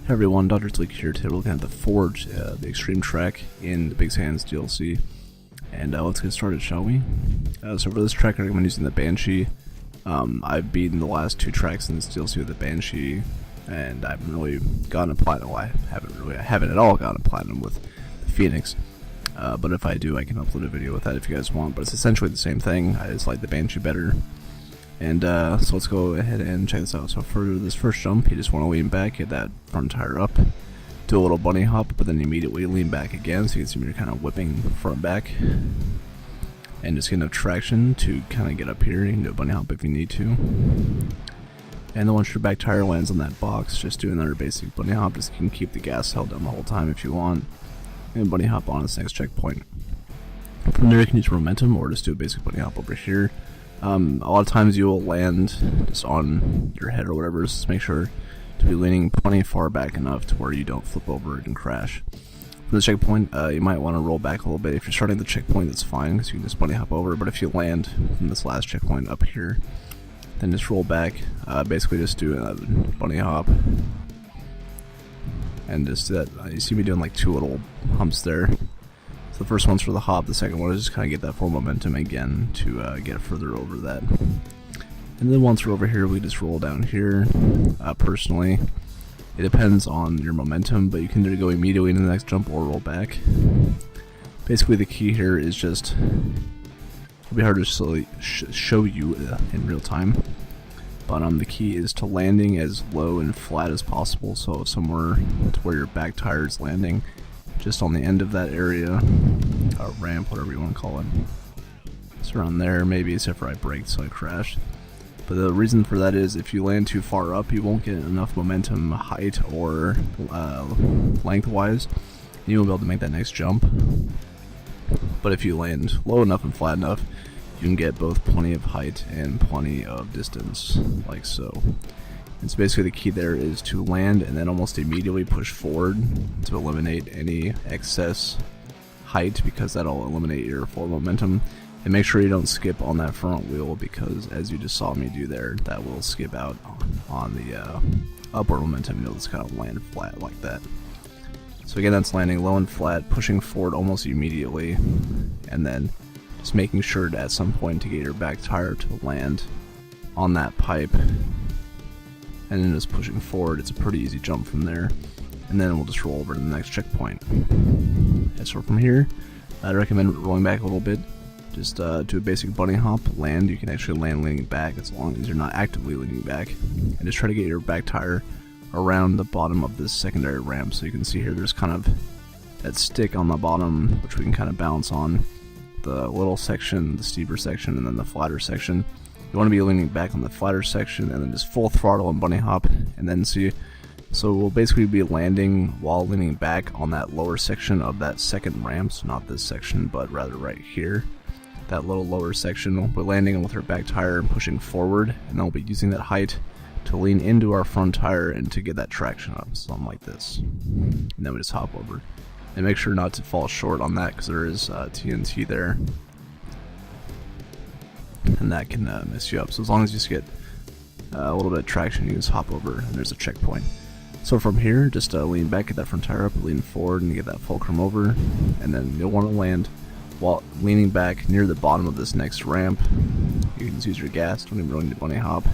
Hey everyone, Dr. Zleek here. Today we're looking at the Forge, the Extreme track in the Big Sands DLC. And let's get started, shall we? So for this track I recommend using the Banshee. I've beaten the last two tracks in this DLC with the Banshee, and I haven't really gotten a platinum. Well, I haven't at all gotten a platinum with the Phoenix. But if I do, I can upload a video with that if you guys want. But it's essentially the same thing. I just like the Banshee better. And so let's go ahead and check this out. So for this first jump, you just want to lean back, get that front tire up, do a little bunny hop, but then immediately lean back again, so you can see you're kind of whipping front back, and just get enough traction to kind of get up here. You can do a bunny hop if you need to. And then once your back tire lands on that box, just do another basic bunny hop. Just you can keep the gas held down the whole time if you want, and bunny hop on this next checkpoint. From there you can use momentum or just do a basic bunny hop over here. A lot of times you'll land just on your head or whatever, just make sure to be leaning plenty far back enough to where you don't flip over and crash. From the checkpoint, you might want to roll back a little bit. If you're starting the checkpoint, that's fine, because you can just bunny hop over, but if you land from this last checkpoint up here, then just roll back, basically just do a bunny hop, and just that. You see me doing like two little humps there. So the first one's for the hop, the second one is just kind of get that full momentum again to get further over that. And then once we're over here, we just roll down here. Personally, it depends on your momentum, but you can either go immediately into the next jump or roll back. Basically the key here is just, it'll be hard to show you in real time, but the key is to landing as low and flat as possible, so somewhere to where your back tire is landing, just on the end of that area, ramp, whatever you want to call it. It's around there, maybe, except for I braked so I crashed. But the reason for that is if you land too far up, you won't get enough momentum, height, or lengthwise, and you won't be able to make that next jump. But if you land low enough and flat enough, you can get both plenty of height and plenty of distance, like so. And so basically the key there is to land and then almost immediately push forward to eliminate any excess height, because that'll eliminate your forward momentum. And make sure you don't skip on that front wheel, because as you just saw me do there, that will skip out on the upward momentum. You'll just kind of land flat like that. So again, that's landing low and flat, pushing forward almost immediately, and then just making sure to, at some point, to get your back tire to land on that pipe, and then just pushing forward. It's a pretty easy jump from there, and then we'll just roll over to the next checkpoint. And so from here, I'd recommend rolling back a little bit. Just do a basic bunny hop, land. You can actually land leaning back as long as you're not actively leaning back, and just try to get your back tire around the bottom of this secondary ramp. So you can see here there's kind of that stick on the bottom, which we can kind of bounce on. The little section, the steeper section, and then the flatter section. You want to be leaning back on the flatter section, and then just full throttle and bunny hop, and then see. So we'll basically be landing while leaning back on that lower section of that second ramp, so not this section, but rather right here. That little lower section, we're landing with our back tire and pushing forward, and then we'll be using that height to lean into our front tire and to get that traction up, something like this. And then we just hop over. And make sure not to fall short on that, because there is TNT there, and that can mess you up. So as long as you just get a little bit of traction, you just hop over, and there's a checkpoint. So from here, just lean back, get that front tire up, lean forward, and get that fulcrum over, and then you'll want to land while leaning back near the bottom of this next ramp. You can just use your gas, don't even really need to bunny hop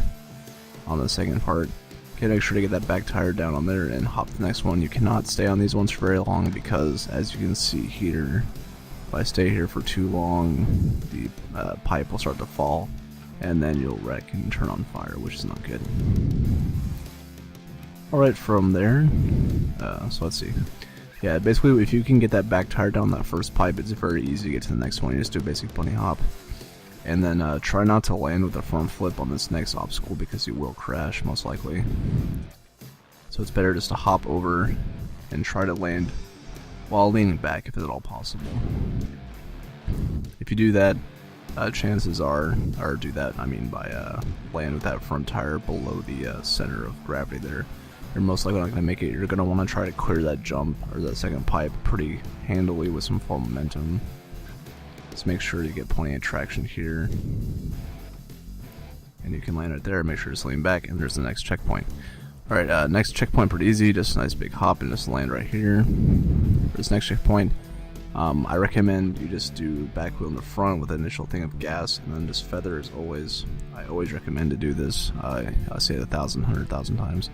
on the second part. Okay, make sure to get that back tire down on there and hop the next one. You cannot stay on these ones for very long, because as you can see here, if I stay here for too long, the pipe will start to fall, and then you'll wreck and turn on fire, which is not good. Alright, from there, so let's see. Yeah, basically if you can get that back tire down that first pipe, it's very easy to get to the next one. You just do a basic bunny hop, and then try not to land with a front flip on this next obstacle, because you will crash most likely. So it's better just to hop over and try to land while leaning back if at all possible. If you do that, chances are, or do that, I mean by land with that front tire below the center of gravity there, you're most likely not going to make it. You're going to want to try to clear that jump or that second pipe pretty handily with some forward momentum. Just make sure you get plenty of traction here, and you can land it there. Make sure to lean back, and there's the next checkpoint. Alright, next checkpoint pretty easy, just a nice big hop and just land right here. For this next checkpoint, I recommend you just do back wheel in the front with the initial thing of gas, and then just feather is always, I always recommend to do this, I say it 100,000 times,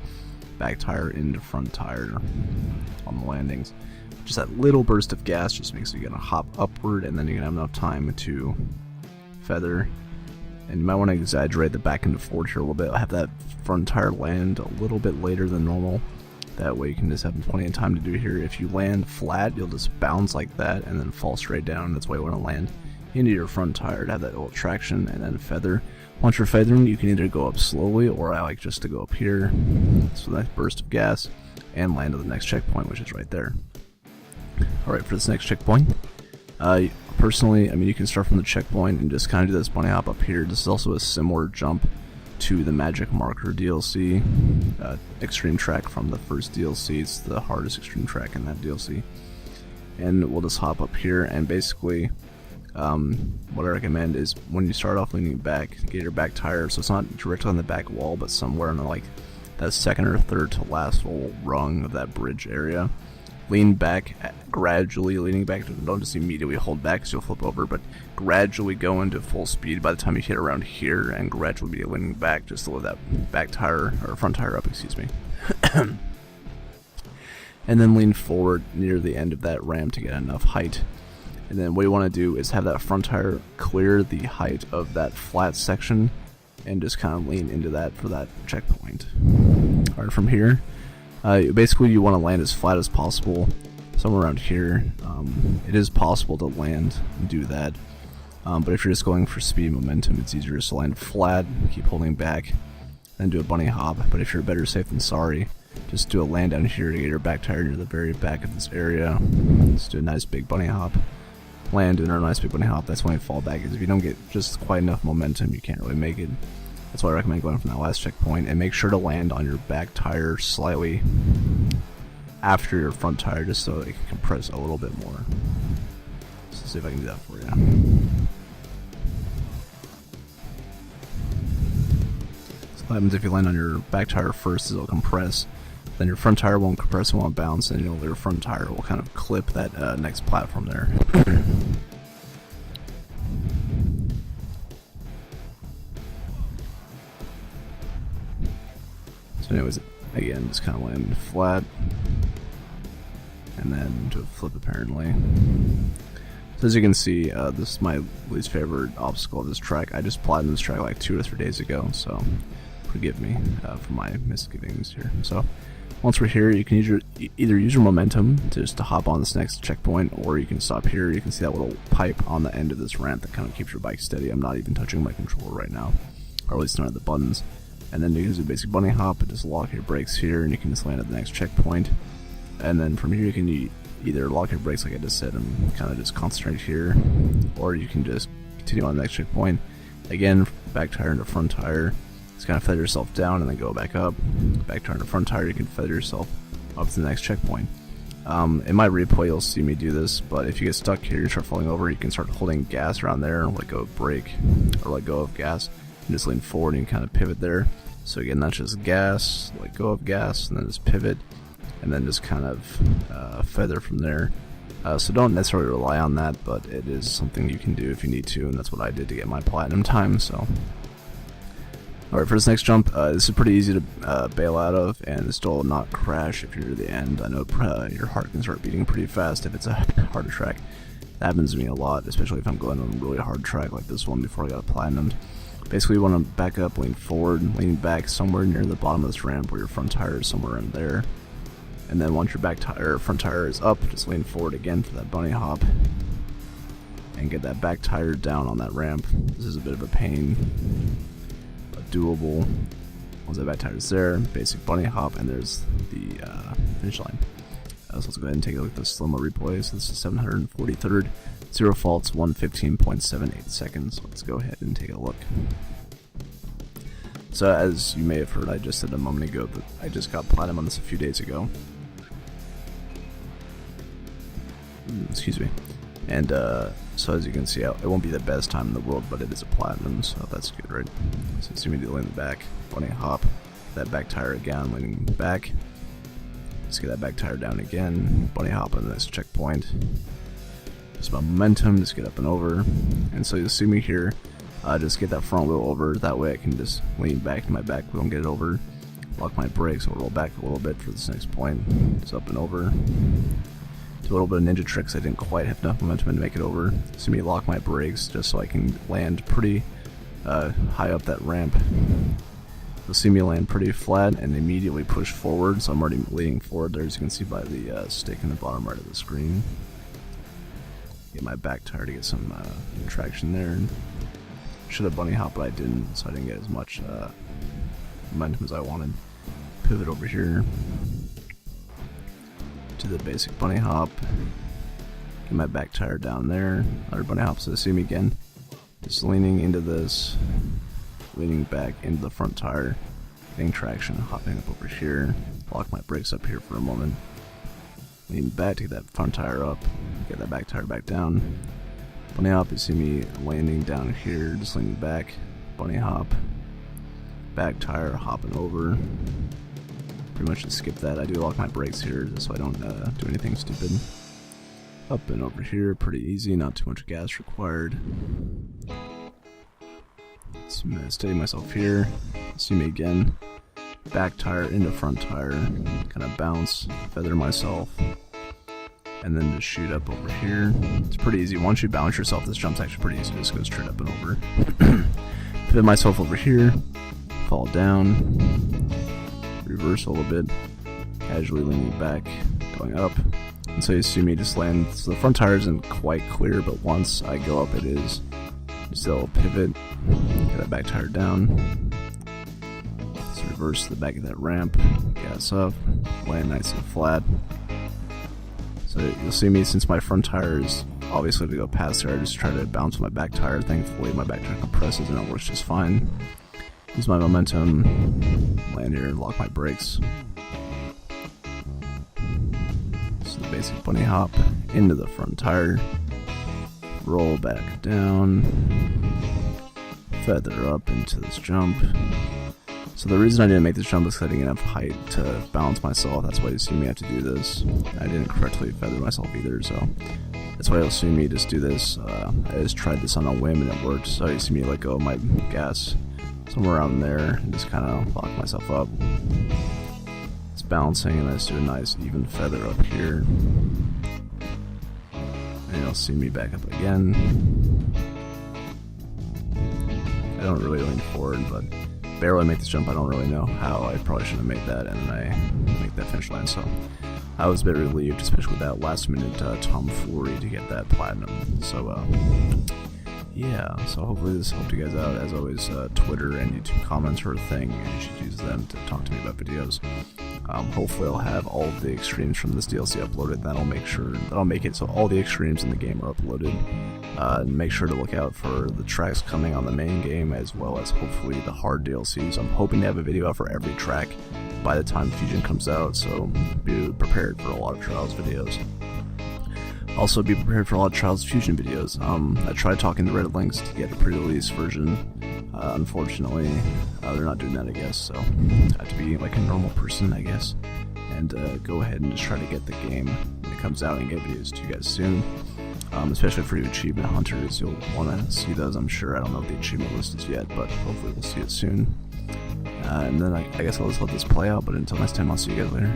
back tire into front tire on the landings. Just that little burst of gas just makes you gonna hop upward, and then you're gonna have enough time to feather. And you might want to exaggerate the back into forward here a little bit. Have that front tire land a little bit later than normal. That way you can just have plenty of time to do here. If you land flat, you'll just bounce like that and then fall straight down. That's why you want to land into your front tire to have that little traction and then feather. Once you're feathering, you can either go up slowly, or I like just to go up here. So nice burst of gas and land to the next checkpoint, which is right there. Alright, for this next checkpoint, personally, I mean, you can start from the checkpoint and just kind of do this bunny hop up here. This is also a similar jump to the Magic Marker DLC, extreme track from the first DLC. It's the hardest extreme track in that DLC. And we'll just hop up here, and basically, what I recommend is when you start off leaning back, get your back tire, so it's not directly on the back wall, but somewhere in like that second or third to last little rung of that bridge area. Lean back, gradually leaning back. Don't just immediately hold back because you'll flip over, but gradually go into full speed by the time you hit around here, and gradually be leaning back just to lift that back tire, or front tire up, excuse me. And then lean forward near the end of that ramp to get enough height. And then what you want to do is have that front tire clear the height of that flat section, and just kind of lean into that for that checkpoint. Alright, from here, basically you want to land as flat as possible, somewhere around here. It is possible to land and do that, but if you're just going for speed momentum, it's easier just to land flat, keep holding back, then do a bunny hop. But if you're better safe than sorry, just do a land down here to get your back tire near the very back of this area. Just do a nice big bunny hop, land in a nice big bunny hop. That's when you fall back, because if you don't get just quite enough momentum, you can't really make it. That's why I recommend going from that last checkpoint, and make sure to land on your back tire slightly after your front tire, just so it can compress a little bit more. Let's see if I can do that for you. So what happens if you land on your back tire first is it'll compress, then your front tire won't compress, it won't bounce, and your front tire will kind of clip that next platform there. So anyways, again, just kind of land flat, and then do a flip apparently. So as you can see, this is my least favorite obstacle of this track. I just platinumed this track like 2 or 3 days ago, so forgive me for my misgivings here. So once we're here, you can either use your momentum to hop on this next checkpoint, or you can stop here. You can see that little pipe on the end of this ramp that kind of keeps your bike steady. I'm not even touching my controller right now, or at least none of the buttons. And then you can do a basic bunny hop and just lock your brakes here, and you can just land at the next checkpoint. And then from here you can either lock your brakes like I just said and kind of just concentrate here, or you can just continue on the next checkpoint. Again, back tire into front tire, just kind of feather yourself down and then go back up. Back tire into front tire, you can feather yourself up to the next checkpoint. In my replay you'll see me do this, but if you get stuck here, you start falling over, you can start holding gas around there, let go of brake, or let go of gas, and just lean forward and kind of pivot there. So again, that's just gas, let go of gas, and then just pivot, and then just kind of feather from there. So don't necessarily rely on that, but it is something you can do if you need to, and that's what I did to get my platinum time. So, alright, for this next jump, this is pretty easy to bail out of, and still not crash if you're near the end. I know your heart can start beating pretty fast if it's a harder track. That happens to me a lot, especially if I'm going on a really hard track like this one before I got platinumed. Basically, you want to back up, lean forward, lean back somewhere near the bottom of this ramp where your front tire is somewhere in there. And then once your front tire is up, just lean forward again for that bunny hop and get that back tire down on that ramp. This is a bit of a pain, but doable. Once that back tire is there, basic bunny hop, and there's the finish line. So let's go ahead and take a look at the slow-mo replay. So this is 743rd, 0 faults, 1:15.78 seconds. Let's go ahead and take a look. So as you may have heard, I just said a moment ago that I just got platinum on this a few days ago. Excuse me. And so as you can see, it won't be the best time in the world, but it is a platinum, so that's good, right? So see me do in the back, bunny hop, that back tire again, leaning back. Just get that back tire down again, bunny hop on this checkpoint. Just my momentum, just get up and over. And so you'll see me here, just get that front wheel over, that way I can just lean back to my back wheel and get it over. Lock my brakes, I'll roll back a little bit for this next point. Just up and over. Do a little bit of ninja tricks, I didn't quite have enough momentum to make it over. See me lock my brakes just so I can land pretty high up that ramp. You'll see me land pretty flat and immediately push forward, so I'm already leaning forward there, as you can see by the stick in the bottom right of the screen. Get my back tire to get some traction there. Should have bunny hop, but I didn't, so I didn't get as much momentum as I wanted. Pivot over here to the basic bunny hop. Get my back tire down there. Another bunny hop, so see me again. Just leaning into this. Leaning back into the front tire, getting traction, hopping up over here, lock my brakes up here for a moment, lean back to get that front tire up, get that back tire back down, bunny hop, you see me landing down here, just leaning back, bunny hop, back tire, hopping over, pretty much just skip that. I do lock my brakes here just so I don't do anything stupid. Up and over here, pretty easy, not too much gas required. Steady myself here, see me again, back tire into front tire, kind of bounce, feather myself, and then just shoot up over here. It's pretty easy. Once you balance yourself, this jump's actually pretty easy, just go straight up and over. Pivot myself over here, fall down, reverse a little bit, casually leaning back, going up, and so you see me just land. So the front tire isn't quite clear, but once I go up it is. Just a little pivot, get that back tire down, just reverse the back of that ramp, gas up, land nice and flat. So you'll see me, since my front tire is obviously to go past there, I just try to bounce my back tire. Thankfully my back tire compresses and it works just fine. Use my momentum, land here, lock my brakes. So the basic bunny hop into the front tire. Roll back down, feather up into this jump. So the reason I didn't make this jump is because I didn't get enough height to balance myself. That's why you see me have to do this. I didn't correctly feather myself either, so that's why you'll see me just do this. I just tried this on a whim and it worked, so you see me let go of my gas somewhere around there and just kind of lock myself up. It's balancing, and I just do a nice even feather up here. And you'll see me back up again. I don't really lean forward, but barely make this jump. I don't really know how. I probably shouldn't have made that, and then I make that finish line. So I was a bit relieved, especially with that last minute tomfoolery to get that platinum. So yeah, so hopefully this helped you guys out. As always, Twitter and YouTube comments are a thing, and you should use them to talk to me about videos. Hopefully I'll have all of the extremes from this DLC uploaded. That'll make it so all the extremes in the game are uploaded. Make sure to look out for the tracks coming on the main game, as well as hopefully the hard DLCs. I'm hoping to have a video out for every track by the time Fusion comes out, so be prepared for a lot of Trials videos. Also be prepared for a lot of Trials Fusion videos. I tried talking to Reddit Links to get a pre-release version. Unfortunately, they're not doing that, I guess, so I have to be like a normal person, I guess, and go ahead and just try to get the game when it comes out and get videos to you guys soon. Especially for you achievement hunters, you'll want to see those, I'm sure. I don't know if the achievement list is yet, but hopefully we'll see it soon. And then I guess I'll just let this play out, but until next time, I'll see you guys later.